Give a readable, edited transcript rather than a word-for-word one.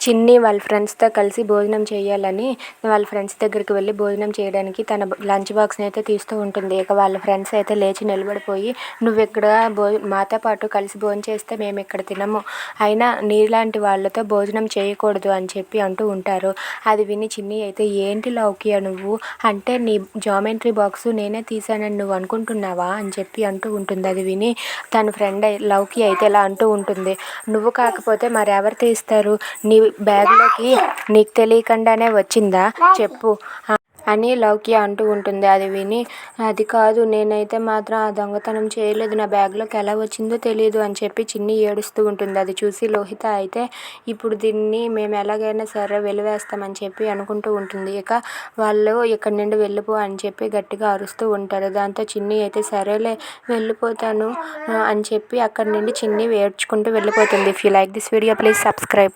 చిన్ని వాళ్ళ ఫ్రెండ్స్తో కలిసి భోజనం చేయాలని వాళ్ళ ఫ్రెండ్స్ దగ్గరికి వెళ్ళి భోజనం చేయడానికి తన లంచ్ బాక్స్ని అయితే తీస్తూ ఉంటుంది. ఇక వాళ్ళ ఫ్రెండ్స్ అయితే లేచి నిలబడిపోయి, నువ్వు ఇక్కడ మాతో పాటు కలిసి భోజనం చేస్తే మేము ఇక్కడ తినము, అయినా నీలాంటి వాళ్ళతో భోజనం చేయకూడదు అని చెప్పి అంటూ ఉంటారు. అది విని చిన్ని అయితే, ఏంటి లౌక్య నువ్వు, అంటే నీ జామెంట్రీ బాక్స్ నేనే తీసానని నువ్వు అనుకుంటున్నావా అని చెప్పి అంటూ ఉంటుంది. అది విని తన ఫ్రెండ్ లౌక్య అయితే ఇలా అంటూ ఉంటుంది, నువ్వు కాకపోతే మరెవరు తీస్తారు, నీ బ్యాగ్లోకి నీకు తెలియకుండానే వచ్చిందా చెప్పు అని లౌక్య అంటూ ఉంటుంది. అది విని, అది కాదు, నేనైతే మాత్రం ఆ దొంగతనం చేయలేదు, నా బ్యాగ్లోకి ఎలా వచ్చిందో తెలియదు అని చెప్పి చిన్ని ఏడుస్తూ ఉంటుంది. అది చూసి లోహిత అయితే, ఇప్పుడు దీన్ని మేము ఎలాగైనా సరే వెలివేస్తామని చెప్పి అనుకుంటూ ఉంటుంది. ఇక వాళ్ళు ఇక్కడి నుండి వెళ్ళిపో అని చెప్పి గట్టిగా అరుస్తూ ఉంటారు. దాంతో చిన్ని అయితే సరేలే వెళ్ళిపోతాను అని చెప్పి అక్కడి నుండి చిన్ని ఏడ్చుకుంటూ వెళ్ళిపోతుంది. If you like this video please subscribe.